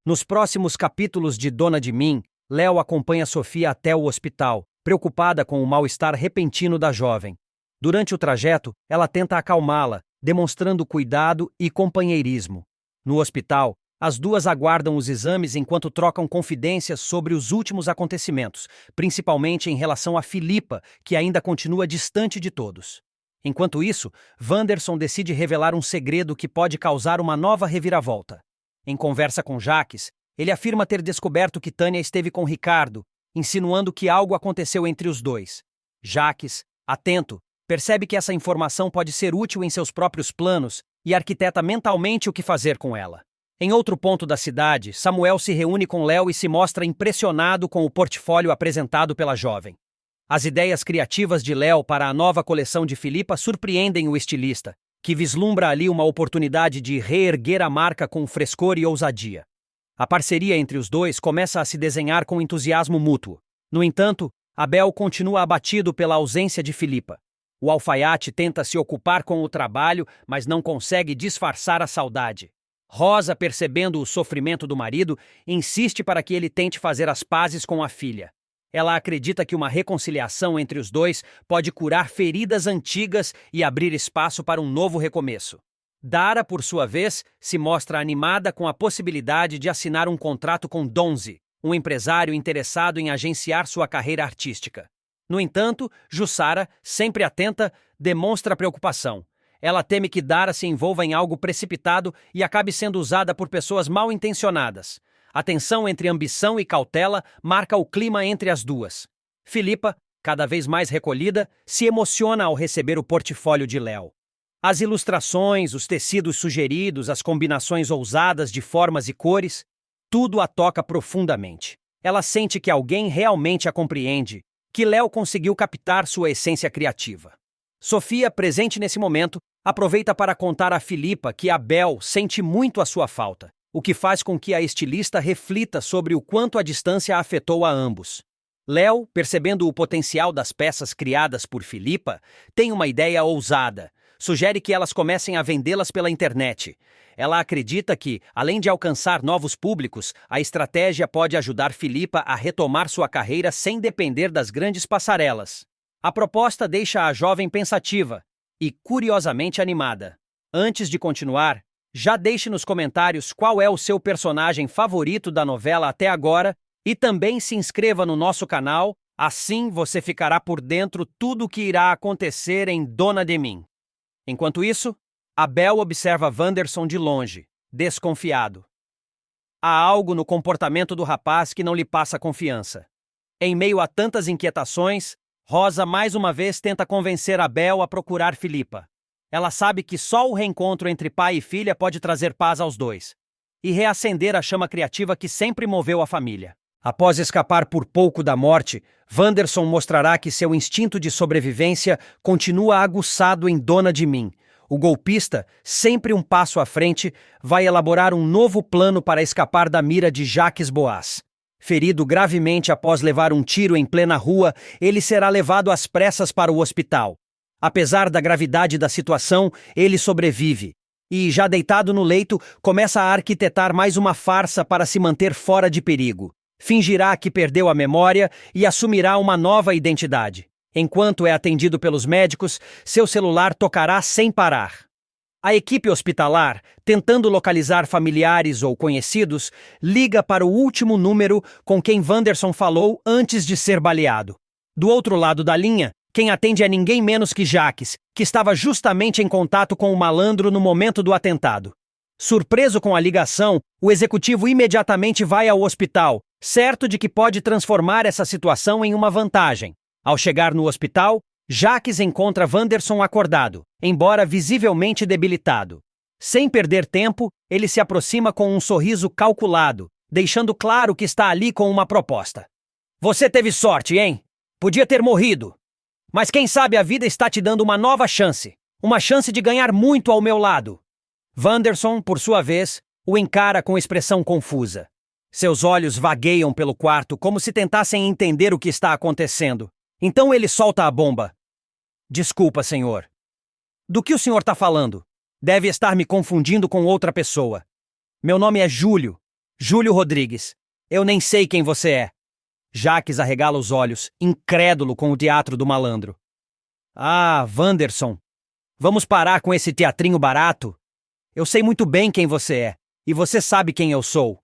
Nos próximos capítulos de Dona de Mim, Léo acompanha Sofia até o hospital, preocupada com o mal-estar repentino da jovem. Durante o trajeto, ela tenta acalmá-la, demonstrando cuidado e companheirismo. No hospital, as duas aguardam os exames enquanto trocam confidências sobre os últimos acontecimentos, principalmente em relação a Filipa, que ainda continua distante de todos. Enquanto isso, Wanderson decide revelar um segredo que pode causar uma nova reviravolta. Em conversa com Jaques, ele afirma ter descoberto que Tânia esteve com Ricardo, insinuando que algo aconteceu entre os dois. Jaques, atento, percebe que essa informação pode ser útil em seus próprios planos e arquiteta mentalmente o que fazer com ela. Em outro ponto da cidade, Samuel se reúne com Léo e se mostra impressionado com o portfólio apresentado pela jovem. As ideias criativas de Léo para a nova coleção de Filipa surpreendem o estilista, que vislumbra ali uma oportunidade de reerguer a marca com frescor e ousadia. A parceria entre os dois começa a se desenhar com entusiasmo mútuo. No entanto, Abel continua abatido pela ausência de Filipa. O alfaiate tenta se ocupar com o trabalho, mas não consegue disfarçar a saudade. Rosa, percebendo o sofrimento do marido, insiste para que ele tente fazer as pazes com a filha. Ela acredita que uma reconciliação entre os dois pode curar feridas antigas e abrir espaço para um novo recomeço. Dara, por sua vez, se mostra animada com a possibilidade de assinar um contrato com Donzi, um empresário interessado em agenciar sua carreira artística. No entanto, Jussara, sempre atenta, demonstra preocupação. Ela teme que Dara se envolva em algo precipitado e acabe sendo usada por pessoas mal intencionadas. A tensão entre ambição e cautela marca o clima entre as duas. Filipa, cada vez mais recolhida, se emociona ao receber o portfólio de Léo. As ilustrações, os tecidos sugeridos, as combinações ousadas de formas e cores, tudo a toca profundamente. Ela sente que alguém realmente a compreende, que Léo conseguiu captar sua essência criativa. Sofia, presente nesse momento, aproveita para contar a Filipa que Abel sente muito a sua falta, o que faz com que a estilista reflita sobre o quanto a distância afetou a ambos. Léo, percebendo o potencial das peças criadas por Filipa, tem uma ideia ousada. Sugere que elas comecem a vendê-las pela internet. Ela acredita que, além de alcançar novos públicos, a estratégia pode ajudar Filipa a retomar sua carreira sem depender das grandes passarelas. A proposta deixa a jovem pensativa e curiosamente animada. Antes de continuar, já deixe nos comentários qual é o seu personagem favorito da novela até agora e também se inscreva no nosso canal, assim você ficará por dentro tudo o que irá acontecer em Dona de Mim. Enquanto isso, Abel observa Wanderson de longe, desconfiado. Há algo no comportamento do rapaz que não lhe passa confiança. Em meio a tantas inquietações, Rosa mais uma vez tenta convencer Abel a procurar Filipa. Ela sabe que só o reencontro entre pai e filha pode trazer paz aos dois e reacender a chama criativa que sempre moveu a família. Após escapar por pouco da morte, Wanderson mostrará que seu instinto de sobrevivência continua aguçado em Dona de Mim. O golpista, sempre um passo à frente, vai elaborar um novo plano para escapar da mira de Jaques Boaz. Ferido gravemente após levar um tiro em plena rua, ele será levado às pressas para o hospital. Apesar da gravidade da situação, ele sobrevive. E, já deitado no leito, começa a arquitetar mais uma farsa para se manter fora de perigo. Fingirá que perdeu a memória e assumirá uma nova identidade. Enquanto é atendido pelos médicos, seu celular tocará sem parar. A equipe hospitalar, tentando localizar familiares ou conhecidos, liga para o último número com quem Wanderson falou antes de ser baleado. Do outro lado da linha, quem atende é ninguém menos que Jaques, que estava justamente em contato com o malandro no momento do atentado. Surpreso com a ligação, o executivo imediatamente vai ao hospital, certo de que pode transformar essa situação em uma vantagem. Ao chegar no hospital, Jaques encontra Wanderson acordado, embora visivelmente debilitado. Sem perder tempo, ele se aproxima com um sorriso calculado, deixando claro que está ali com uma proposta. Você teve sorte, hein? Podia ter morrido. Mas quem sabe a vida está te dando uma nova chance. Uma chance de ganhar muito ao meu lado. Wanderson, por sua vez, o encara com expressão confusa. Seus olhos vagueiam pelo quarto como se tentassem entender o que está acontecendo. Então ele solta a bomba. Desculpa, senhor. Do que o senhor está falando? Deve estar me confundindo com outra pessoa. Meu nome é Júlio. Júlio Rodrigues, eu nem sei quem você é. Jaques arregala os olhos, incrédulo com o teatro do malandro. Ah, Wanderson, vamos parar com esse teatrinho barato? Eu sei muito bem quem você é, e você sabe quem eu sou.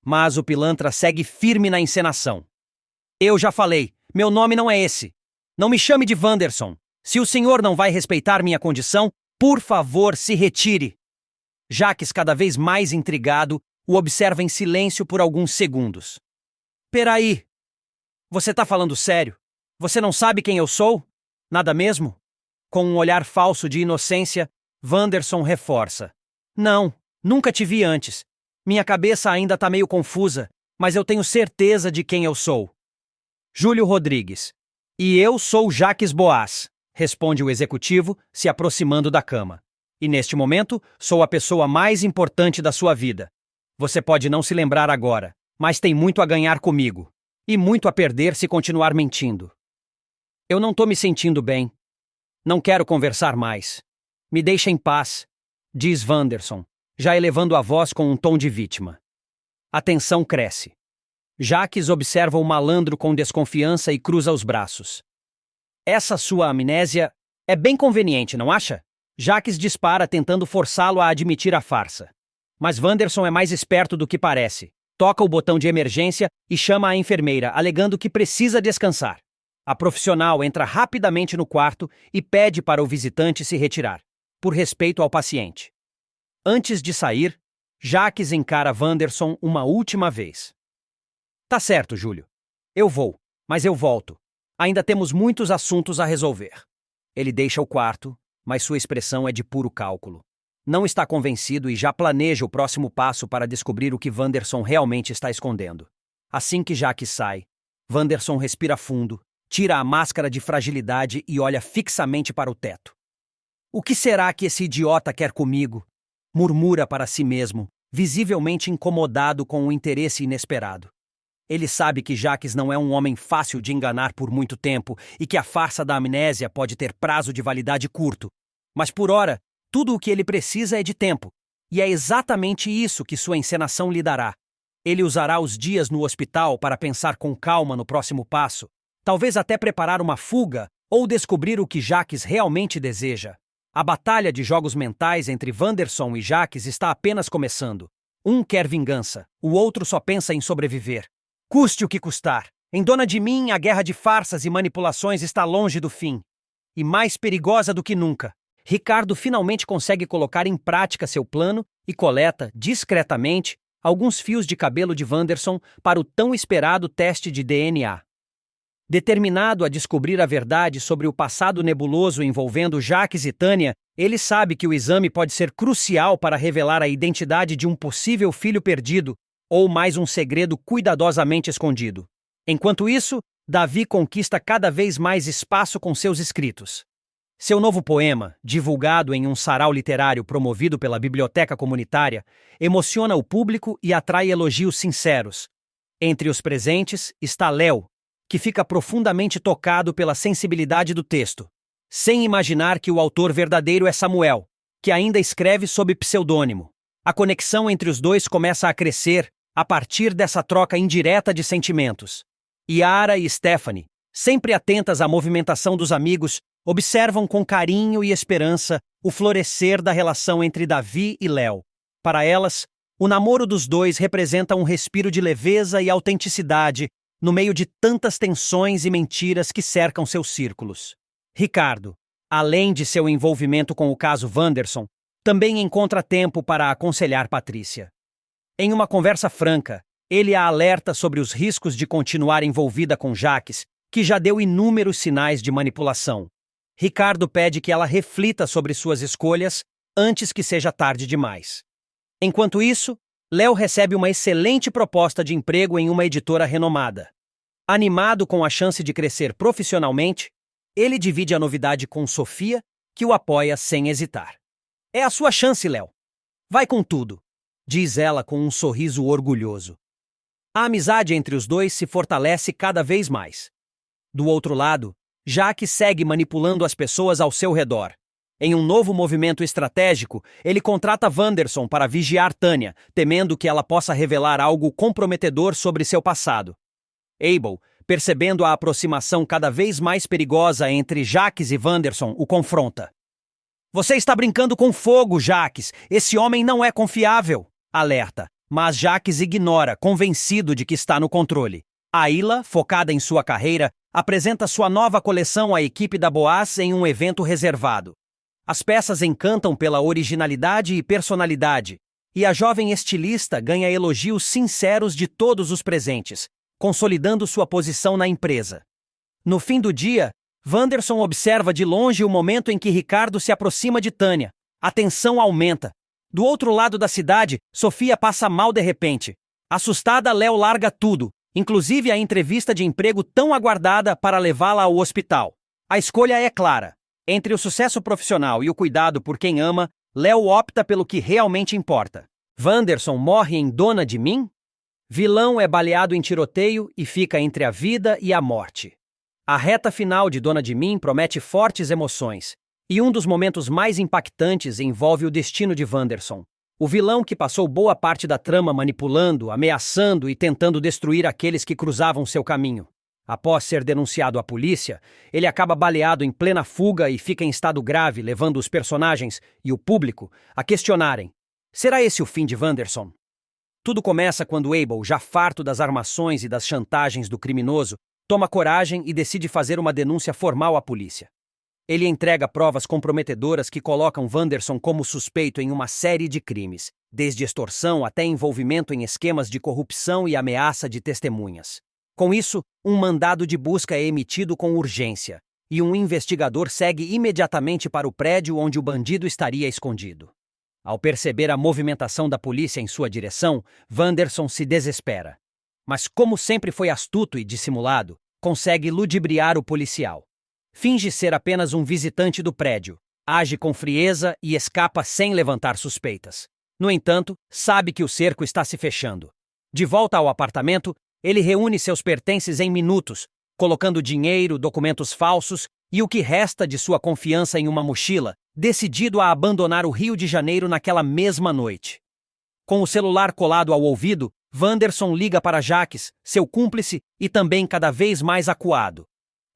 Mas o pilantra segue firme na encenação. Eu já falei, meu nome não é esse. Não me chame de Wanderson. Se o senhor não vai respeitar minha condição, por favor, se retire. Jaques, cada vez mais intrigado, o observa em silêncio por alguns segundos. Peraí, você tá falando sério? Você não sabe quem eu sou? Nada mesmo? Com um olhar falso de inocência, Wanderson reforça. Não, nunca te vi antes. Minha cabeça ainda tá meio confusa, mas eu tenho certeza de quem eu sou. Júlio Rodrigues. E eu sou Jaques Boas, responde o executivo, se aproximando da cama. E neste momento, sou a pessoa mais importante da sua vida. Você pode não se lembrar agora, mas tem muito a ganhar comigo. E muito a perder se continuar mentindo. Eu não tô me sentindo bem. Não quero conversar mais. Me deixa em paz, diz Wanderson, já elevando a voz com um tom de vítima. A tensão cresce. Jaques observa o malandro com desconfiança e cruza os braços. Essa sua amnésia é bem conveniente, não acha? Jaques dispara tentando forçá-lo a admitir a farsa. Mas Wanderson é mais esperto do que parece. Toca o botão de emergência e chama a enfermeira, alegando que precisa descansar. A profissional entra rapidamente no quarto e pede para o visitante se retirar, por respeito ao paciente. Antes de sair, Jaques encara Wanderson uma última vez. Tá certo, Júlio. Eu vou, mas eu volto. Ainda temos muitos assuntos a resolver. Ele deixa o quarto, mas sua expressão é de puro cálculo. Não está convencido e já planeja o próximo passo para descobrir o que Wanderson realmente está escondendo. Assim que Jaques sai, Wanderson respira fundo, tira a máscara de fragilidade e olha fixamente para o teto. O que será que esse idiota quer comigo? Murmura para si mesmo, visivelmente incomodado com o interesse inesperado. Ele sabe que Jaques não é um homem fácil de enganar por muito tempo e que a farsa da amnésia pode ter prazo de validade curto. Mas por ora, tudo o que ele precisa é de tempo. E é exatamente isso que sua encenação lhe dará. Ele usará os dias no hospital para pensar com calma no próximo passo, talvez até preparar uma fuga ou descobrir o que Jaques realmente deseja. A batalha de jogos mentais entre Wanderson e Jaques está apenas começando. Um quer vingança, o outro só pensa em sobreviver. Custe o que custar. Em Dona de Mim, a guerra de farsas e manipulações está longe do fim. E mais perigosa do que nunca. Ricardo finalmente consegue colocar em prática seu plano e coleta, discretamente, alguns fios de cabelo de Wanderson para o tão esperado teste de DNA. Determinado a descobrir a verdade sobre o passado nebuloso envolvendo Jaques e Tânia, ele sabe que o exame pode ser crucial para revelar a identidade de um possível filho perdido ou mais um segredo cuidadosamente escondido. Enquanto isso, Davi conquista cada vez mais espaço com seus escritos. Seu novo poema, divulgado em um sarau literário promovido pela biblioteca comunitária, emociona o público e atrai elogios sinceros. Entre os presentes está Léo, que fica profundamente tocado pela sensibilidade do texto, sem imaginar que o autor verdadeiro é Samuel, que ainda escreve sob pseudônimo. A conexão entre os dois começa a crescer a partir dessa troca indireta de sentimentos. Yara e Stephanie, sempre atentas à movimentação dos amigos, observam com carinho e esperança o florescer da relação entre Davi e Léo. Para elas, o namoro dos dois representa um respiro de leveza e autenticidade no meio de tantas tensões e mentiras que cercam seus círculos. Ricardo, além de seu envolvimento com o caso Wanderson, também encontra tempo para aconselhar Patrícia. Em uma conversa franca, ele a alerta sobre os riscos de continuar envolvida com Jaques, que já deu inúmeros sinais de manipulação. Ricardo pede que ela reflita sobre suas escolhas antes que seja tarde demais. Enquanto isso, Léo recebe uma excelente proposta de emprego em uma editora renomada. Animado com a chance de crescer profissionalmente, ele divide a novidade com Sofia, que o apoia sem hesitar. É a sua chance, Léo. Vai com tudo, diz ela com um sorriso orgulhoso. A amizade entre os dois se fortalece cada vez mais. Do outro lado, Jaques segue manipulando as pessoas ao seu redor. Em um novo movimento estratégico, ele contrata Wanderson para vigiar Tânia, temendo que ela possa revelar algo comprometedor sobre seu passado. Abel, percebendo a aproximação cada vez mais perigosa entre Jacques e Wanderson, o confronta. Você está brincando com fogo, Jacques. Esse homem não é confiável, alerta. Mas Jacques ignora, convencido de que está no controle. Ayla, focada em sua carreira, apresenta sua nova coleção à equipe da Boaz em um evento reservado. As peças encantam pela originalidade e personalidade, e a jovem estilista ganha elogios sinceros de todos os presentes, consolidando sua posição na empresa. No fim do dia, Wanderson observa de longe o momento em que Ricardo se aproxima de Tânia. A tensão aumenta. Do outro lado da cidade, Sofia passa mal de repente. Assustada, Léo larga tudo, inclusive a entrevista de emprego tão aguardada, para levá-la ao hospital. A escolha é clara. Entre o sucesso profissional e o cuidado por quem ama, Léo opta pelo que realmente importa. Wanderson morre em Dona de Mim? Vilão é baleado em tiroteio e fica entre a vida e a morte. A reta final de Dona de Mim promete fortes emoções, e um dos momentos mais impactantes envolve o destino de Wanderson. O vilão que passou boa parte da trama manipulando, ameaçando e tentando destruir aqueles que cruzavam seu caminho. Após ser denunciado à polícia, ele acaba baleado em plena fuga e fica em estado grave, levando os personagens e o público a questionarem: será esse o fim de Wanderson? Tudo começa quando Abel, já farto das armações e das chantagens do criminoso, toma coragem e decide fazer uma denúncia formal à polícia. Ele entrega provas comprometedoras que colocam Wanderson como suspeito em uma série de crimes, desde extorsão até envolvimento em esquemas de corrupção e ameaça de testemunhas. Com isso, um mandado de busca é emitido com urgência, e um investigador segue imediatamente para o prédio onde o bandido estaria escondido. Ao perceber a movimentação da polícia em sua direção, Wanderson se desespera. Mas, como sempre foi astuto e dissimulado, consegue ludibriar o policial. Finge ser apenas um visitante do prédio, age com frieza e escapa sem levantar suspeitas. No entanto, sabe que o cerco está se fechando. De volta ao apartamento, ele reúne seus pertences em minutos, colocando dinheiro, documentos falsos e o que resta de sua confiança em uma mochila, decidido a abandonar o Rio de Janeiro naquela mesma noite. Com o celular colado ao ouvido, Wanderson liga para Jacques, seu cúmplice e também cada vez mais acuado.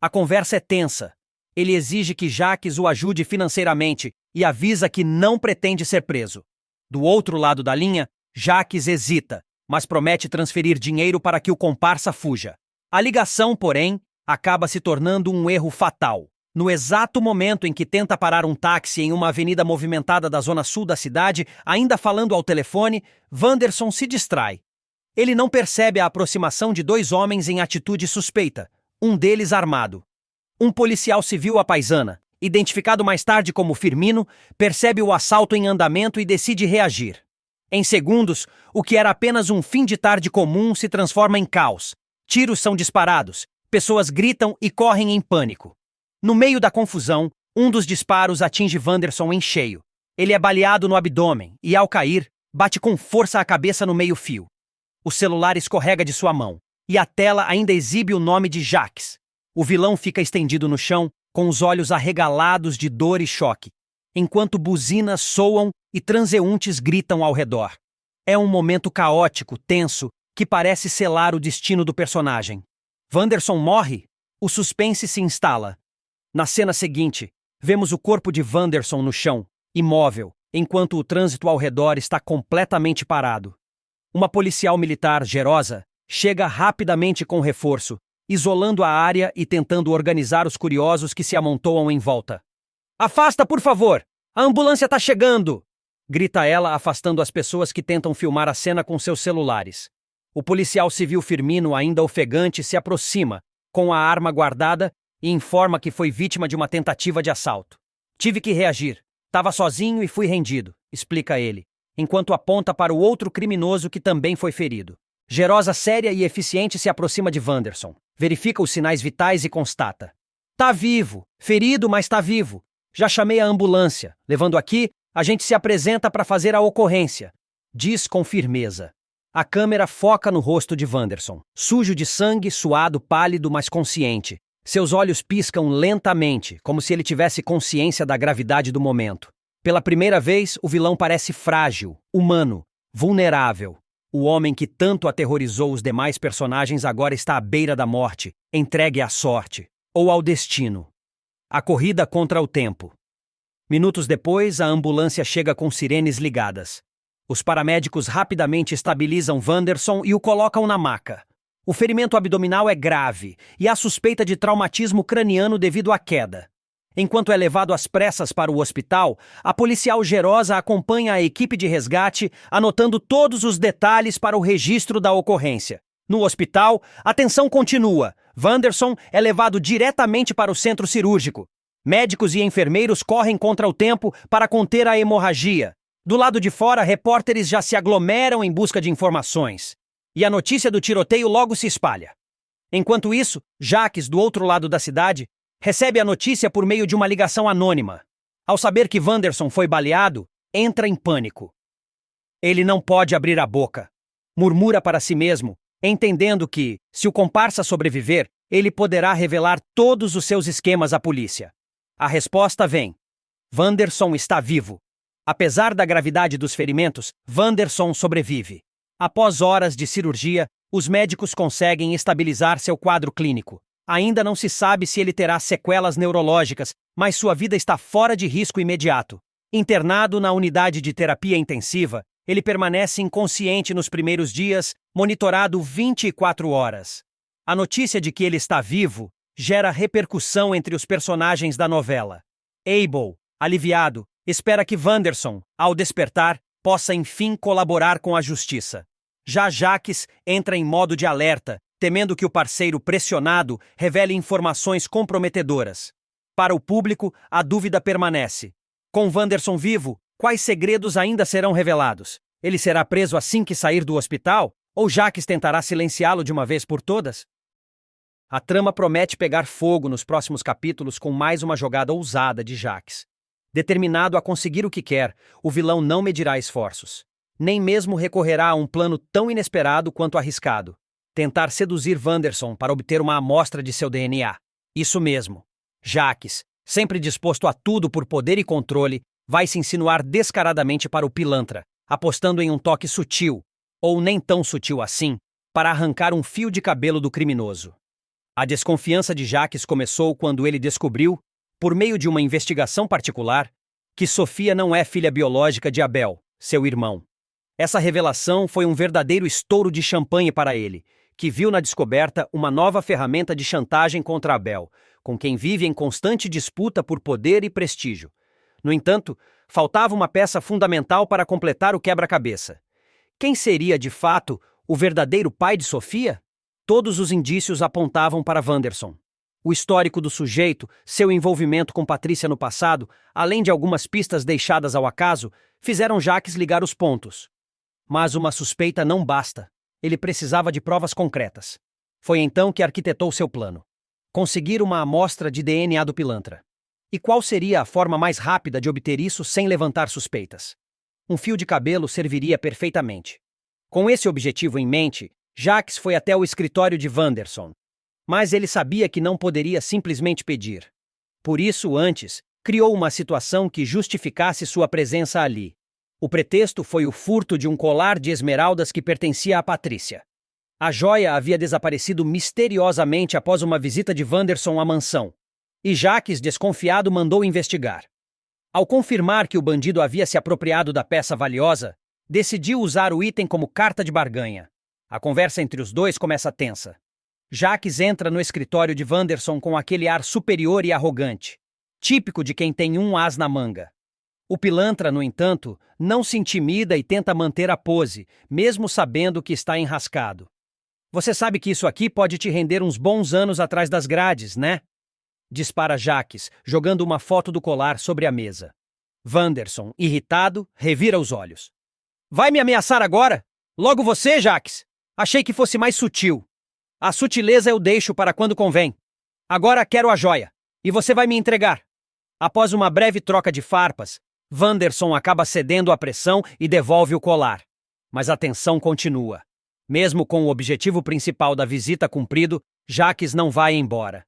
A conversa é tensa. Ele exige que Jacques o ajude financeiramente e avisa que não pretende ser preso. Do outro lado da linha, Jacques hesita, mas promete transferir dinheiro para que o comparsa fuja. A ligação, porém, acaba se tornando um erro fatal. No exato momento em que tenta parar um táxi em uma avenida movimentada da zona sul da cidade, ainda falando ao telefone, Wanderson se distrai. Ele não percebe a aproximação de dois homens em atitude suspeita, um deles armado. Um policial civil à paisana, identificado mais tarde como Firmino, percebe o assalto em andamento e decide reagir. Em segundos, o que era apenas um fim de tarde comum se transforma em caos. Tiros são disparados, pessoas gritam e correm em pânico. No meio da confusão, um dos disparos atinge Wanderson em cheio. Ele é baleado no abdômen e, ao cair, bate com força a cabeça no meio-fio. O celular escorrega de sua mão, e a tela ainda exibe o nome de Jacques. O vilão fica estendido no chão, com os olhos arregalados de dor e choque, enquanto buzinas soam e transeuntes gritam ao redor. É um momento caótico, tenso, que parece selar o destino do personagem. Wanderson morre? O suspense se instala. Na cena seguinte, vemos o corpo de Wanderson no chão, imóvel, enquanto o trânsito ao redor está completamente parado. Uma policial militar, Gerosa, chega rapidamente com reforço, isolando a área e tentando organizar os curiosos que se amontoam em volta. "Afasta, por favor! A ambulância está chegando!" grita ela, afastando as pessoas que tentam filmar a cena com seus celulares. O policial civil Firmino, ainda ofegante, se aproxima, com a arma guardada, e informa que foi vítima de uma tentativa de assalto. "Tive que reagir. Tava sozinho e fui rendido", explica ele, enquanto aponta para o outro criminoso que também foi ferido. Gerosa, séria e eficiente, se aproxima de Wanderson, verifica os sinais vitais e constata: "Tá vivo. Ferido, mas tá vivo. Já chamei a ambulância. Levando aqui, a gente se apresenta para fazer a ocorrência", diz com firmeza. A câmera foca no rosto de Wanderson, sujo de sangue, suado, pálido, mas consciente, Seus olhos piscam lentamente, como se ele tivesse consciência da gravidade do momento. Pela primeira vez, o vilão parece frágil, humano, vulnerável. O homem que tanto aterrorizou os demais personagens agora está à beira da morte, entregue à sorte, ou ao destino. A corrida contra o tempo. Minutos depois, a ambulância chega com sirenes ligadas. Os paramédicos rapidamente estabilizam Wanderson e o colocam na maca. O ferimento abdominal é grave e há suspeita de traumatismo craniano devido à queda. Enquanto é levado às pressas para o hospital, a policial Gerosa acompanha a equipe de resgate, anotando todos os detalhes para o registro da ocorrência. No hospital, a tensão continua. Wanderson é levado diretamente para o centro cirúrgico. Médicos e enfermeiros correm contra o tempo para conter a hemorragia. Do lado de fora, repórteres já se aglomeram em busca de informações. E a notícia do tiroteio logo se espalha. Enquanto isso, Jacques, do outro lado da cidade, recebe a notícia por meio de uma ligação anônima. Ao saber que Wanderson foi baleado, entra em pânico. Ele não pode abrir a boca. Murmura para si mesmo, entendendo que, se o comparsa sobreviver, ele poderá revelar todos os seus esquemas à polícia. A resposta vem. Wanderson está vivo. Apesar da gravidade dos ferimentos, Wanderson sobrevive. Após horas de cirurgia, os médicos conseguem estabilizar seu quadro clínico. Ainda não se sabe se ele terá sequelas neurológicas, mas sua vida está fora de risco imediato. Internado na unidade de terapia intensiva, ele permanece inconsciente nos primeiros dias, monitorado 24 horas. A notícia de que ele está vivo gera repercussão entre os personagens da novela. Abel, aliviado, espera que Wanderson, ao despertar, possa enfim colaborar com a justiça. Já Jacques entra em modo de alerta, temendo que o parceiro pressionado revele informações comprometedoras. Para o público, a dúvida permanece. Com Wanderson vivo, quais segredos ainda serão revelados? Ele será preso assim que sair do hospital? Ou Jacques tentará silenciá-lo de uma vez por todas? A trama promete pegar fogo nos próximos capítulos com mais uma jogada ousada de Jacques. Determinado a conseguir o que quer, o vilão não medirá esforços. Nem mesmo recorrerá a um plano tão inesperado quanto arriscado. Tentar seduzir Wanderson para obter uma amostra de seu DNA. Isso mesmo. Jacques, sempre disposto a tudo por poder e controle, vai se insinuar descaradamente para o pilantra, apostando em um toque sutil, ou nem tão sutil assim, para arrancar um fio de cabelo do criminoso. A desconfiança de Jacques começou quando ele descobriu, por meio de uma investigação particular, que Sofia não é filha biológica de Abel, seu irmão. Essa revelação foi um verdadeiro estouro de champanhe para ele, que viu na descoberta uma nova ferramenta de chantagem contra Abel, com quem vive em constante disputa por poder e prestígio. No entanto, faltava uma peça fundamental para completar o quebra-cabeça. Quem seria, de fato, o verdadeiro pai de Sofia? Todos os indícios apontavam para Wanderson. O histórico do sujeito, seu envolvimento com Patrícia no passado, além de algumas pistas deixadas ao acaso, fizeram Jacques ligar os pontos. Mas uma suspeita não basta. Ele precisava de provas concretas. Foi então que arquitetou seu plano. Conseguir uma amostra de DNA do pilantra. E qual seria a forma mais rápida de obter isso sem levantar suspeitas? Um fio de cabelo serviria perfeitamente. Com esse objetivo em mente, Jacques foi até o escritório de Wanderson. Mas ele sabia que não poderia simplesmente pedir. Por isso, antes, criou uma situação que justificasse sua presença ali. O pretexto foi o furto de um colar de esmeraldas que pertencia a Patrícia. A joia havia desaparecido misteriosamente após uma visita de Wanderson à mansão, e Jacques, desconfiado, mandou investigar. Ao confirmar que o bandido havia se apropriado da peça valiosa, decidiu usar o item como carta de barganha. A conversa entre os dois começa tensa. Jacques entra no escritório de Wanderson com aquele ar superior e arrogante, típico de quem tem um as na manga. O pilantra, no entanto, não se intimida e tenta manter a pose, mesmo sabendo que está enrascado. Você sabe que isso aqui pode te render uns bons anos atrás das grades, né? Dispara Jacques, jogando uma foto do colar sobre a mesa. Wanderson, irritado, revira os olhos. Vai me ameaçar agora? Logo você, Jacques? Achei que fosse mais sutil. A sutileza eu deixo para quando convém. Agora quero a joia, e você vai me entregar. Após uma breve troca de farpas, Wanderson acaba cedendo à pressão e devolve o colar. Mas a tensão continua. Mesmo com o objetivo principal da visita cumprido, Jacques não vai embora.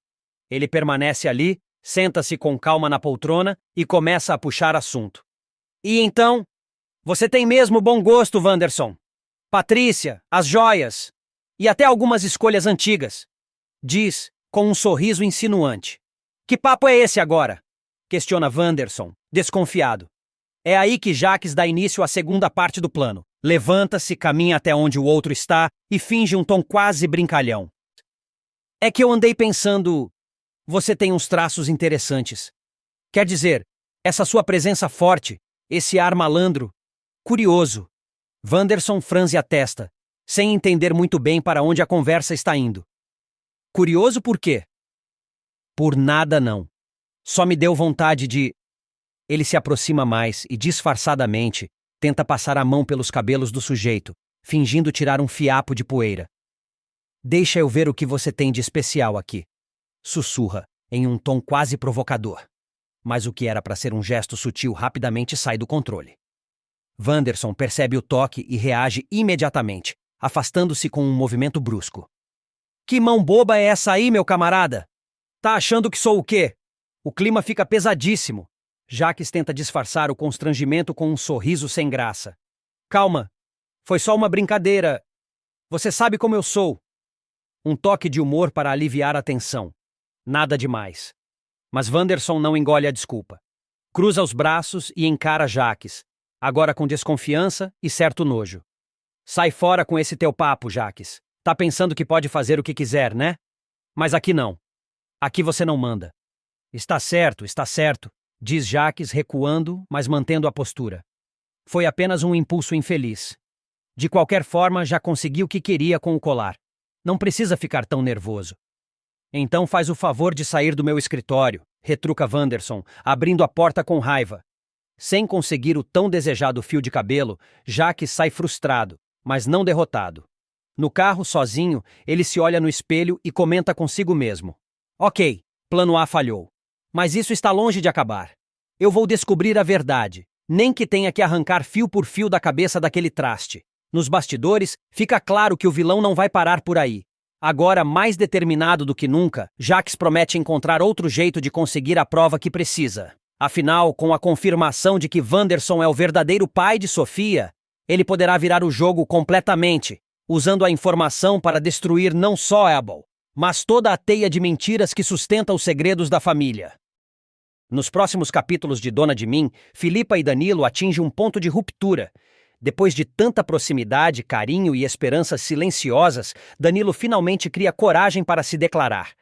Ele permanece ali, senta-se com calma na poltrona e começa a puxar assunto. E então? Você tem mesmo bom gosto, Wanderson. Patrícia, as joias e até algumas escolhas antigas. Diz, com um sorriso insinuante. Que papo é esse agora? Questiona Wanderson, desconfiado. É aí que Jacques dá início à segunda parte do plano. Levanta-se, caminha até onde o outro está e finge um tom quase brincalhão. É que eu andei pensando... Você tem uns traços interessantes. Quer dizer, essa sua presença forte, esse ar malandro, curioso. Wanderson franze a testa, sem entender muito bem para onde a conversa está indo. Curioso por quê? Por nada não. Só me deu vontade de... Ele se aproxima mais e, disfarçadamente, tenta passar a mão pelos cabelos do sujeito, fingindo tirar um fiapo de poeira. Deixa eu ver o que você tem de especial aqui. Sussurra, em um tom quase provocador. Mas o que era para ser um gesto sutil rapidamente sai do controle. Wanderson percebe o toque e reage imediatamente, afastando-se com um movimento brusco. Que mão boba é essa aí, meu camarada? Tá achando que sou o quê? O clima fica pesadíssimo. Jacques tenta disfarçar o constrangimento com um sorriso sem graça. Calma, foi só uma brincadeira. Você sabe como eu sou. Um toque de humor para aliviar a tensão. Nada demais. Mas Wanderson não engole a desculpa. Cruza os braços e encara Jacques, agora com desconfiança e certo nojo. Sai fora com esse teu papo, Jacques. Tá pensando que pode fazer o que quiser, né? Mas aqui não. Aqui você não manda. Está certo, diz Jacques recuando, mas mantendo a postura. Foi apenas um impulso infeliz. De qualquer forma, já consegui o que queria com o colar. Não precisa ficar tão nervoso. Então faz o favor de sair do meu escritório, retruca Wanderson, abrindo a porta com raiva. Sem conseguir o tão desejado fio de cabelo, Jacques sai frustrado, mas não derrotado. No carro, sozinho, ele se olha no espelho e comenta consigo mesmo. Ok, plano A falhou. Mas isso está longe de acabar. Eu vou descobrir a verdade, nem que tenha que arrancar fio por fio da cabeça daquele traste. Nos bastidores, fica claro que o vilão não vai parar por aí. Agora, mais determinado do que nunca, Jacques promete encontrar outro jeito de conseguir a prova que precisa. Afinal, com a confirmação de que Wanderson é o verdadeiro pai de Sofia, ele poderá virar o jogo completamente, usando a informação para destruir não só Abel, mas toda a teia de mentiras que sustenta os segredos da família. Nos próximos capítulos de Dona de Mim, Filipa e Danilo atingem um ponto de ruptura. Depois de tanta proximidade, carinho e esperanças silenciosas, Danilo finalmente cria coragem para se declarar.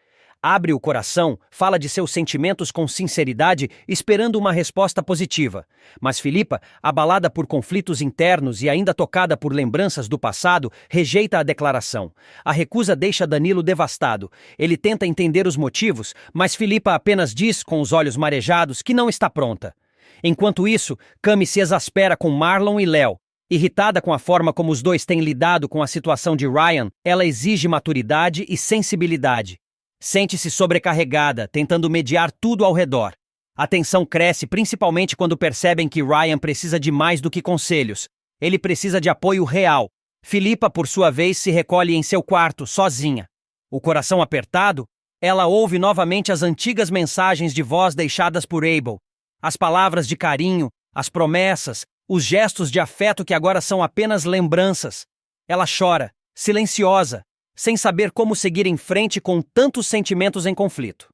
Abre o coração, fala de seus sentimentos com sinceridade, esperando uma resposta positiva. Mas Filipa, abalada por conflitos internos e ainda tocada por lembranças do passado, rejeita a declaração. A recusa deixa Danilo devastado. Ele tenta entender os motivos, mas Filipa apenas diz, com os olhos marejados, que não está pronta. Enquanto isso, Cami se exaspera com Marlon e Léo. Irritada com a forma como os dois têm lidado com a situação de Ryan, ela exige maturidade e sensibilidade. Sente-se sobrecarregada, tentando mediar tudo ao redor. A tensão cresce principalmente quando percebem que Ryan precisa de mais do que conselhos. Ele precisa de apoio real. Filipa, por sua vez, se recolhe em seu quarto, sozinha. O coração apertado, ela ouve novamente as antigas mensagens de voz deixadas por Abel. As palavras de carinho, as promessas, os gestos de afeto que agora são apenas lembranças. Ela chora, silenciosa, sem saber como seguir em frente com tantos sentimentos em conflito.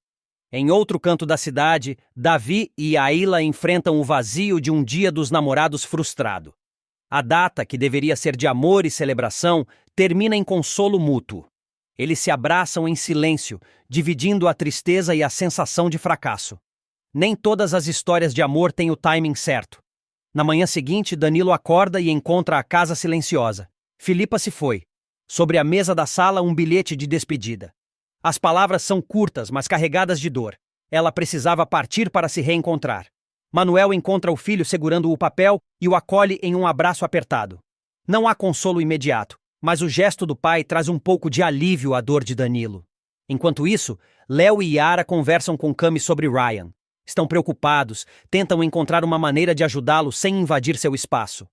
Em outro canto da cidade, Davi e Ayla enfrentam o vazio de um dia dos namorados frustrado. A data, que deveria ser de amor e celebração, termina em consolo mútuo. Eles se abraçam em silêncio, dividindo a tristeza e a sensação de fracasso. Nem todas as histórias de amor têm o timing certo. Na manhã seguinte, Danilo acorda e encontra a casa silenciosa. Filipa se foi. Sobre a mesa da sala, um bilhete de despedida. As palavras são curtas, mas carregadas de dor. Ela precisava partir para se reencontrar. Manuel encontra o filho segurando o papel e o acolhe em um abraço apertado. Não há consolo imediato, mas o gesto do pai traz um pouco de alívio à dor de Danilo. Enquanto isso, Léo e Yara conversam com Cami sobre Ryan. Estão preocupados, tentam encontrar uma maneira de ajudá-lo sem invadir seu espaço.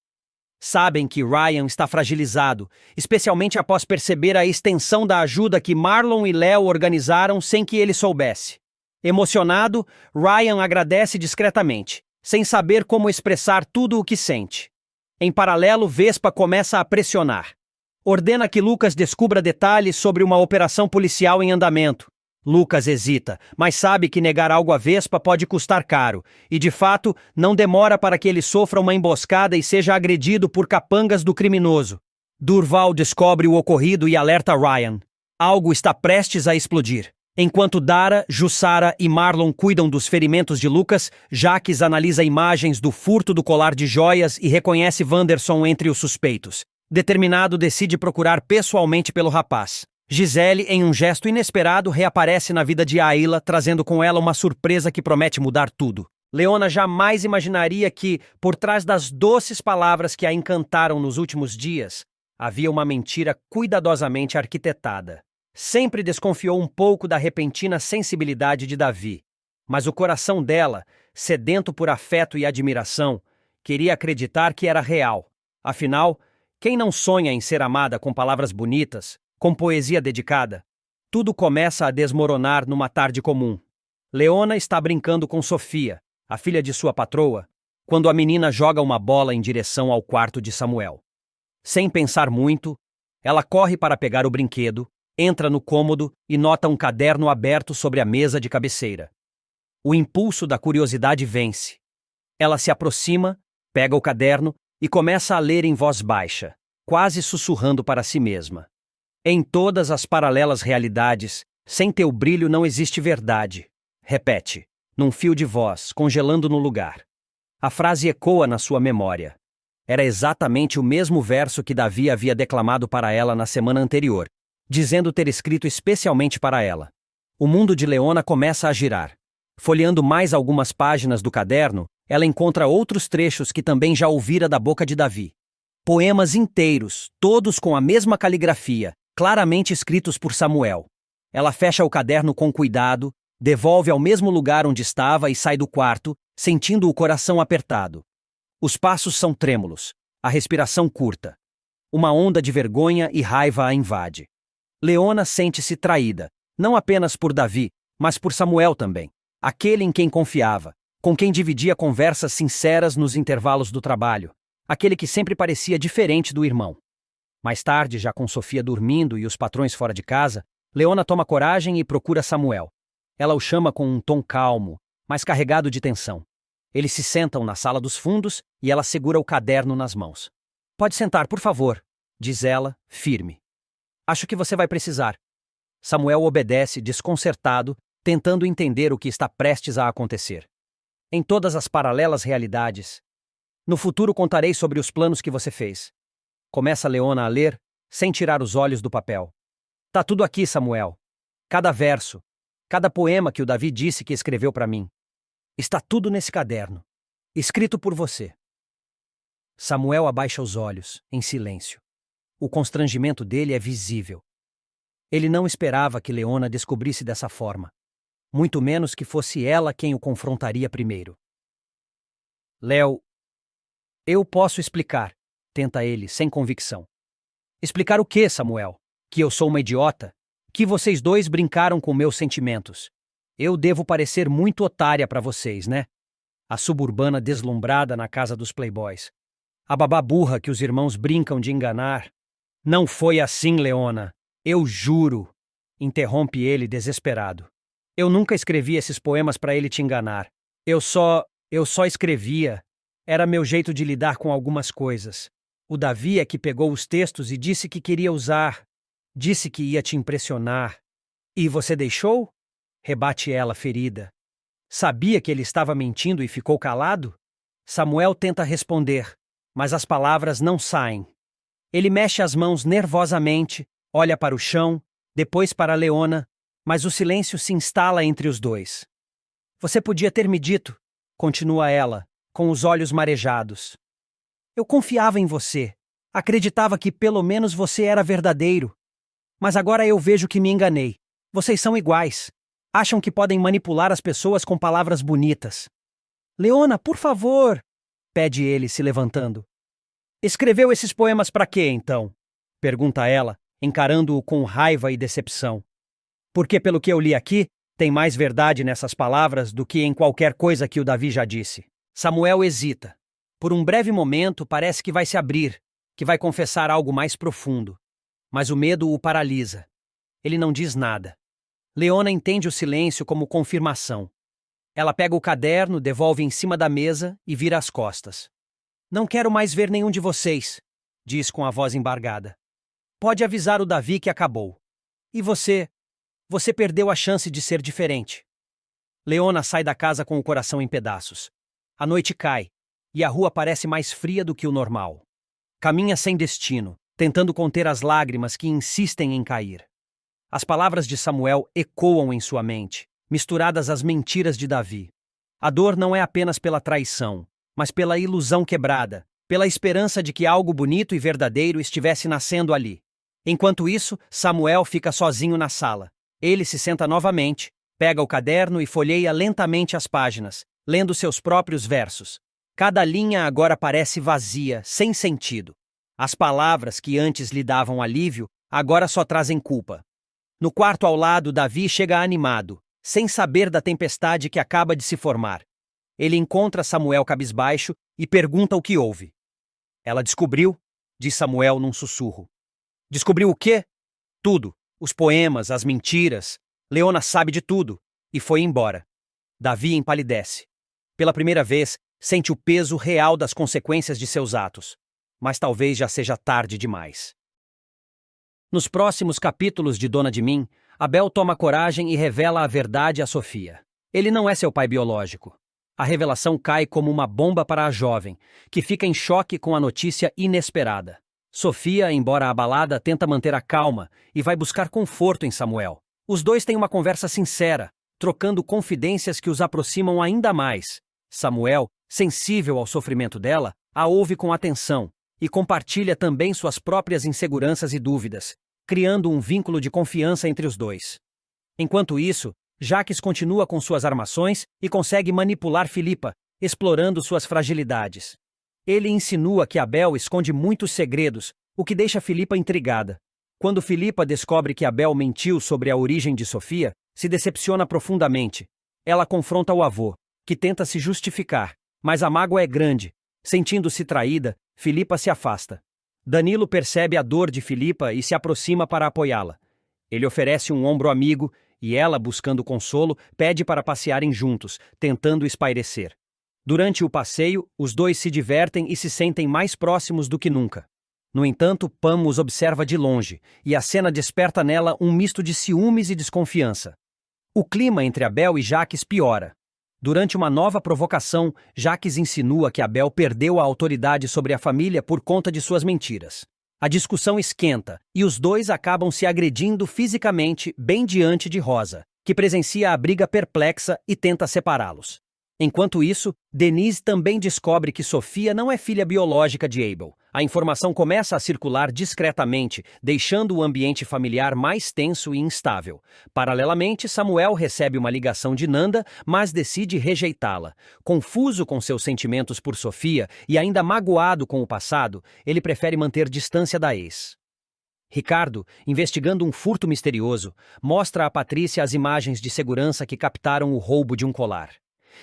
Sabem que Ryan está fragilizado, especialmente após perceber a extensão da ajuda que Marlon e Léo organizaram sem que ele soubesse. Emocionado, Ryan agradece discretamente, sem saber como expressar tudo o que sente. Em paralelo, Vespa começa a pressionar. Ordena que Lucas descubra detalhes sobre uma operação policial em andamento. Lucas hesita, mas sabe que negar algo a Vespa pode custar caro, e de fato, não demora para que ele sofra uma emboscada e seja agredido por capangas do criminoso. Durval descobre o ocorrido e alerta Ryan. Algo está prestes a explodir. Enquanto Dara, Jussara e Marlon cuidam dos ferimentos de Lucas, Jaques analisa imagens do furto do colar de joias e reconhece Wanderson entre os suspeitos. Determinado, decide procurar pessoalmente pelo rapaz. Gisele, em um gesto inesperado, reaparece na vida de Ayla, trazendo com ela uma surpresa que promete mudar tudo. Leona jamais imaginaria que, por trás das doces palavras que a encantaram nos últimos dias, havia uma mentira cuidadosamente arquitetada. Sempre desconfiou um pouco da repentina sensibilidade de Davi, mas o coração dela, sedento por afeto e admiração, queria acreditar que era real. Afinal, quem não sonha em ser amada com palavras bonitas, com poesia dedicada? Tudo começa a desmoronar numa tarde comum. Leona está brincando com Sofia, a filha de sua patroa, quando a menina joga uma bola em direção ao quarto de Samuel. Sem pensar muito, ela corre para pegar o brinquedo, entra no cômodo e nota um caderno aberto sobre a mesa de cabeceira. O impulso da curiosidade vence. Ela se aproxima, pega o caderno e começa a ler em voz baixa, quase sussurrando para si mesma. Em todas as paralelas realidades, sem teu brilho não existe verdade. Repete, num fio de voz, congelando no lugar. A frase ecoa na sua memória. Era exatamente o mesmo verso que Davi havia declamado para ela na semana anterior, dizendo ter escrito especialmente para ela. O mundo de Leona começa a girar. Folheando mais algumas páginas do caderno, ela encontra outros trechos que também já ouvira da boca de Davi. Poemas inteiros, todos com a mesma caligrafia, claramente escritos por Samuel. Ela fecha o caderno com cuidado, devolve ao mesmo lugar onde estava e sai do quarto, sentindo o coração apertado. Os passos são trêmulos, a respiração curta. Uma onda de vergonha e raiva a invade. Leona sente-se traída, não apenas por Davi, mas por Samuel também, aquele em quem confiava, com quem dividia conversas sinceras nos intervalos do trabalho, aquele que sempre parecia diferente do irmão. Mais tarde, já com Sofia dormindo e os patrões fora de casa, Leona toma coragem e procura Samuel. Ela o chama com um tom calmo, mas carregado de tensão. Eles se sentam na sala dos fundos e ela segura o caderno nas mãos. Pode sentar, por favor, diz ela, firme. Acho que você vai precisar. Samuel obedece, desconcertado, tentando entender o que está prestes a acontecer. Em todas as paralelas realidades. No futuro contarei sobre os planos que você fez. Começa Leona a ler, sem tirar os olhos do papel. Tá tudo aqui, Samuel. Cada verso, cada poema que o Davi disse que escreveu para mim. Está tudo nesse caderno, escrito por você. Samuel abaixa os olhos, em silêncio. O constrangimento dele é visível. Ele não esperava que Leona descobrisse dessa forma, muito menos que fosse ela quem o confrontaria primeiro. Léo, eu posso explicar, tenta ele, sem convicção. Explicar o quê, Samuel? Que eu sou uma idiota? Que vocês dois brincaram com meus sentimentos? Eu devo parecer muito otária para vocês, né? A suburbana deslumbrada na casa dos playboys. A babá burra que os irmãos brincam de enganar. Não foi assim, Leona. Eu juro. Interrompe ele, desesperado. Eu nunca escrevi esses poemas para ele te enganar. Eu só escrevia. Era meu jeito de lidar com algumas coisas. O Davi é que pegou os textos e disse que queria usar. Disse que ia te impressionar. E você deixou? Rebate ela, ferida. Sabia que ele estava mentindo e ficou calado? Samuel tenta responder, mas as palavras não saem. Ele mexe as mãos nervosamente, olha para o chão, depois para Leona, mas o silêncio se instala entre os dois. Você podia ter me dito, continua ela, com os olhos marejados. Eu confiava em você. Acreditava que pelo menos você era verdadeiro. Mas agora eu vejo que me enganei. Vocês são iguais. Acham que podem manipular as pessoas com palavras bonitas. Leona, por favor, pede ele, se levantando. Escreveu esses poemas para quê, então? Pergunta ela, encarando-o com raiva e decepção. Porque, pelo que eu li aqui, tem mais verdade nessas palavras do que em qualquer coisa que o Davi já disse. Samuel hesita. Por um breve momento, parece que vai se abrir, que vai confessar algo mais profundo. Mas o medo o paralisa. Ele não diz nada. Leona entende o silêncio como confirmação. Ela pega o caderno, devolve em cima da mesa e vira as costas. Não quero mais ver nenhum de vocês, diz com a voz embargada. Pode avisar o Davi que acabou. E você? Você perdeu a chance de ser diferente. Leona sai da casa com o coração em pedaços. A noite cai, e a rua parece mais fria do que o normal. Caminha sem destino, tentando conter as lágrimas que insistem em cair. As palavras de Samuel ecoam em sua mente, misturadas às mentiras de Davi. A dor não é apenas pela traição, mas pela ilusão quebrada, pela esperança de que algo bonito e verdadeiro estivesse nascendo ali. Enquanto isso, Samuel fica sozinho na sala. Ele se senta novamente, pega o caderno e folheia lentamente as páginas, lendo seus próprios versos. Cada linha agora parece vazia, sem sentido. As palavras que antes lhe davam alívio, agora só trazem culpa. No quarto ao lado, Davi chega animado, sem saber da tempestade que acaba de se formar. Ele encontra Samuel cabisbaixo e pergunta o que houve. Ela descobriu, diz Samuel num sussurro. Descobriu o quê? Tudo. Os poemas, as mentiras. Leona sabe de tudo. E foi embora. Davi empalidece. Pela primeira vez, sente o peso real das consequências de seus atos. Mas talvez já seja tarde demais. Nos próximos capítulos de Dona de Mim, Abel toma coragem e revela a verdade a Sofia. Ele não é seu pai biológico. A revelação cai como uma bomba para a jovem, que fica em choque com a notícia inesperada. Sofia, embora abalada, tenta manter a calma e vai buscar conforto em Samuel. Os dois têm uma conversa sincera, trocando confidências que os aproximam ainda mais. Samuel, sensível ao sofrimento dela, a ouve com atenção e compartilha também suas próprias inseguranças e dúvidas, criando um vínculo de confiança entre os dois. Enquanto isso, Jacques continua com suas armações e consegue manipular Filipa, explorando suas fragilidades. Ele insinua que Abel esconde muitos segredos, o que deixa Filipa intrigada. Quando Filipa descobre que Abel mentiu sobre a origem de Sofia, se decepciona profundamente. Ela confronta o avô, que tenta se justificar, mas a mágoa é grande. Sentindo-se traída, Filipa se afasta. Danilo percebe a dor de Filipa e se aproxima para apoiá-la. Ele oferece um ombro amigo e ela, buscando consolo, pede para passearem juntos, tentando espairecer. Durante o passeio, os dois se divertem e se sentem mais próximos do que nunca. No entanto, Pam os observa de longe, e a cena desperta nela um misto de ciúmes e desconfiança. O clima entre Abel e Jacques piora. Durante uma nova provocação, Jacques insinua que Abel perdeu a autoridade sobre a família por conta de suas mentiras. A discussão esquenta, e os dois acabam se agredindo fisicamente bem diante de Rosa, que presencia a briga perplexa e tenta separá-los. Enquanto isso, Denise também descobre que Sofia não é filha biológica de Abel. A informação começa a circular discretamente, deixando o ambiente familiar mais tenso e instável. Paralelamente, Samuel recebe uma ligação de Nanda, mas decide rejeitá-la. Confuso com seus sentimentos por Sofia e ainda magoado com o passado, ele prefere manter distância da ex. Ricardo, investigando um furto misterioso, mostra a Patrícia as imagens de segurança que captaram o roubo de um colar.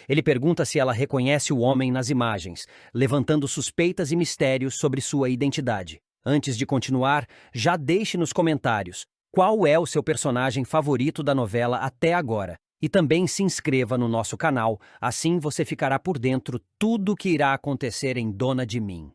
Ele pergunta se ela reconhece o homem nas imagens, levantando suspeitas e mistérios sobre sua identidade. Antes de continuar, já deixe nos comentários qual é o seu personagem favorito da novela até agora. E também se inscreva no nosso canal, assim você ficará por dentro tudo o que irá acontecer em Dona de Mim.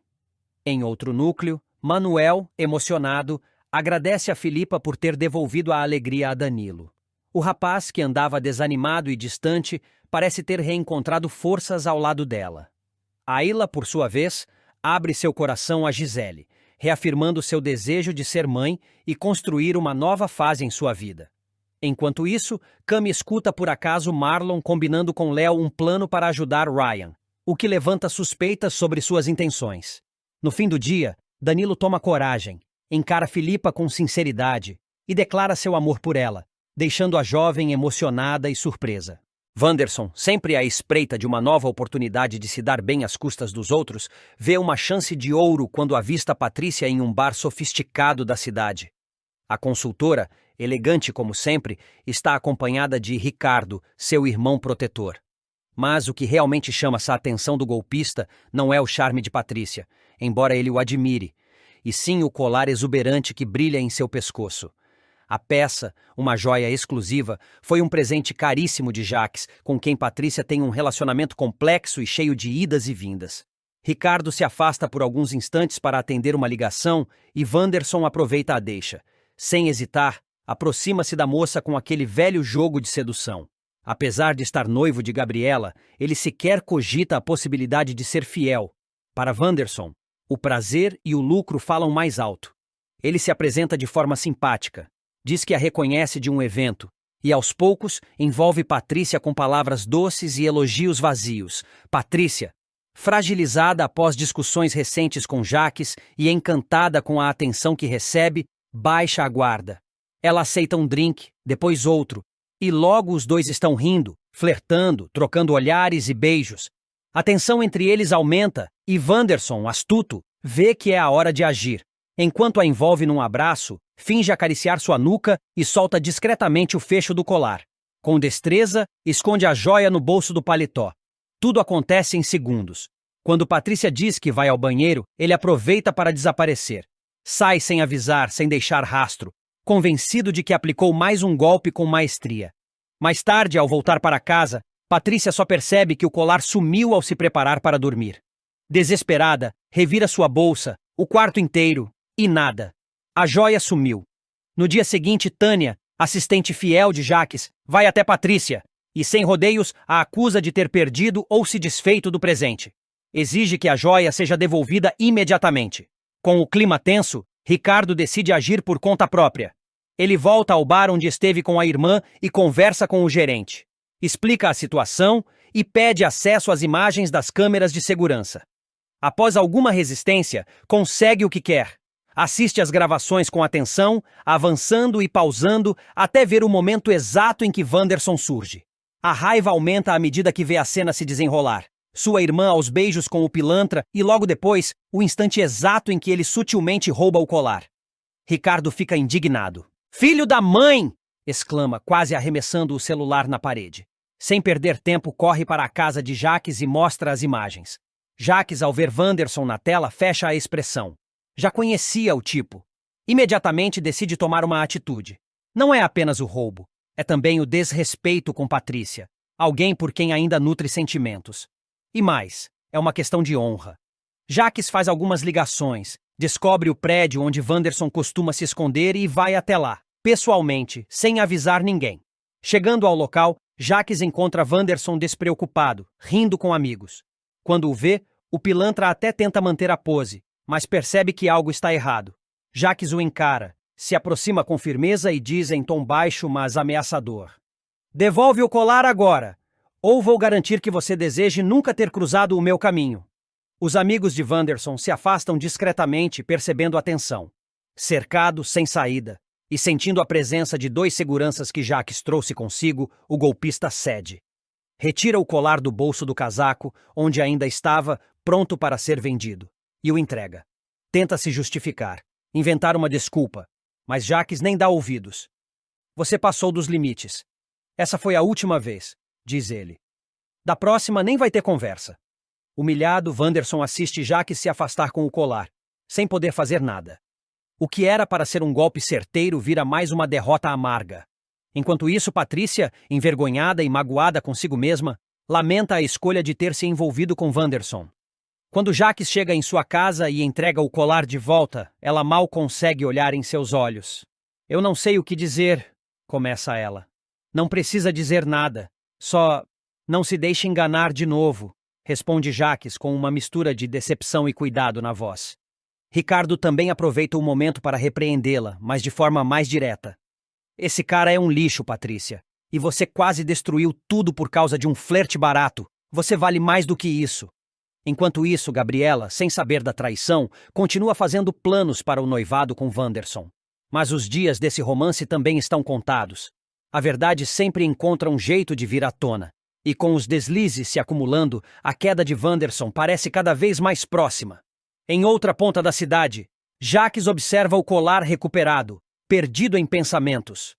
Em outro núcleo, Manuel, emocionado, agradece a Filipa por ter devolvido a alegria a Danilo. O rapaz, que andava desanimado e distante, parece ter reencontrado forças ao lado dela. Ayla, por sua vez, abre seu coração a Gisele, reafirmando seu desejo de ser mãe e construir uma nova fase em sua vida. Enquanto isso, Cami escuta por acaso Marlon combinando com Léo um plano para ajudar Ryan, o que levanta suspeitas sobre suas intenções. No fim do dia, Danilo toma coragem, encara Filipa com sinceridade e declara seu amor por ela, deixando a jovem emocionada e surpresa. Wanderson, sempre à espreita de uma nova oportunidade de se dar bem às custas dos outros, vê uma chance de ouro quando avista Patrícia em um bar sofisticado da cidade. A consultora, elegante como sempre, está acompanhada de Ricardo, seu irmão protetor. Mas o que realmente chama a atenção do golpista não é o charme de Patrícia, embora ele o admire, e sim o colar exuberante que brilha em seu pescoço. A peça, uma joia exclusiva, foi um presente caríssimo de Jacques, com quem Patrícia tem um relacionamento complexo e cheio de idas e vindas. Ricardo se afasta por alguns instantes para atender uma ligação e Wanderson aproveita a deixa. Sem hesitar, aproxima-se da moça com aquele velho jogo de sedução. Apesar de estar noivo de Gabriela, ele sequer cogita a possibilidade de ser fiel. Para Wanderson, o prazer e o lucro falam mais alto. Ele se apresenta de forma simpática. Diz que a reconhece de um evento, e aos poucos envolve Patrícia com palavras doces e elogios vazios. Patrícia, fragilizada após discussões recentes com Jacques e encantada com a atenção que recebe, baixa a guarda. Ela aceita um drink, depois outro, e logo os dois estão rindo, flertando, trocando olhares e beijos. A tensão entre eles aumenta e Wanderson, astuto, vê que é a hora de agir. Enquanto a envolve num abraço, finge acariciar sua nuca e solta discretamente o fecho do colar. Com destreza, esconde a joia no bolso do paletó. Tudo acontece em segundos. Quando Patrícia diz que vai ao banheiro, ele aproveita para desaparecer. Sai sem avisar, sem deixar rastro, convencido de que aplicou mais um golpe com maestria. Mais tarde, ao voltar para casa, Patrícia só percebe que o colar sumiu ao se preparar para dormir. Desesperada, revira sua bolsa, o quarto inteiro, e nada. A joia sumiu. No dia seguinte, Tânia, assistente fiel de Jacques, vai até Patrícia e, sem rodeios, a acusa de ter perdido ou se desfeito do presente. Exige que a joia seja devolvida imediatamente. Com o clima tenso, Ricardo decide agir por conta própria. Ele volta ao bar onde esteve com a irmã e conversa com o gerente. Explica a situação e pede acesso às imagens das câmeras de segurança. Após alguma resistência, consegue o que quer. Assiste às gravações com atenção, avançando e pausando até ver o momento exato em que Wanderson surge. A raiva aumenta à medida que vê a cena se desenrolar. Sua irmã aos beijos com o pilantra e logo depois, o instante exato em que ele sutilmente rouba o colar. Ricardo fica indignado. "Filho da mãe!" exclama, quase arremessando o celular na parede. Sem perder tempo, corre para a casa de Jacques e mostra as imagens. Jacques, ao ver Wanderson na tela, fecha a expressão. Já conhecia o tipo. Imediatamente decide tomar uma atitude. Não é apenas o roubo, é também o desrespeito com Patrícia, alguém por quem ainda nutre sentimentos. E mais, é uma questão de honra. Jacques faz algumas ligações, descobre o prédio onde Wanderson costuma se esconder e vai até lá, pessoalmente, sem avisar ninguém. Chegando ao local, Jacques encontra Wanderson despreocupado, rindo com amigos. Quando o vê, o pilantra até tenta manter a pose, mas percebe que algo está errado. Jacques o encara, se aproxima com firmeza e diz em tom baixo, mas ameaçador: "Devolve o colar agora, ou vou garantir que você deseje nunca ter cruzado o meu caminho." Os amigos de Wanderson se afastam discretamente, percebendo a tensão. Cercado, sem saída, e sentindo a presença de 2 seguranças que Jacques trouxe consigo, o golpista cede. Retira o colar do bolso do casaco, onde ainda estava, pronto para ser vendido, e o entrega. Tenta se justificar, inventar uma desculpa, mas Jacques nem dá ouvidos. "Você passou dos limites. Essa foi a última vez", diz ele. "Da próxima nem vai ter conversa." Humilhado, Wanderson assiste Jacques se afastar com o colar, sem poder fazer nada. O que era para ser um golpe certeiro vira mais uma derrota amarga. Enquanto isso, Patrícia, envergonhada e magoada consigo mesma, lamenta a escolha de ter se envolvido com Wanderson. Quando Jacques chega em sua casa e entrega o colar de volta, ela mal consegue olhar em seus olhos. "Eu não sei o que dizer", começa ela. "Não precisa dizer nada. Só não se deixe enganar de novo", responde Jacques com uma mistura de decepção e cuidado na voz. Ricardo também aproveita o momento para repreendê-la, mas de forma mais direta. "Esse cara é um lixo, Patrícia. E você quase destruiu tudo por causa de um flerte barato. Você vale mais do que isso." Enquanto isso, Gabriela, sem saber da traição, continua fazendo planos para o noivado com Wanderson. Mas os dias desse romance também estão contados. A verdade sempre encontra um jeito de vir à tona. E com os deslizes se acumulando, a queda de Wanderson parece cada vez mais próxima. Em outra ponta da cidade, Jacques observa o colar recuperado, perdido em pensamentos.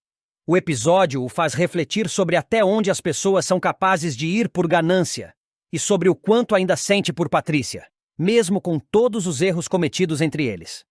O episódio o faz refletir sobre até onde as pessoas são capazes de ir por ganância e sobre o quanto ainda sente por Patrícia, mesmo com todos os erros cometidos entre eles.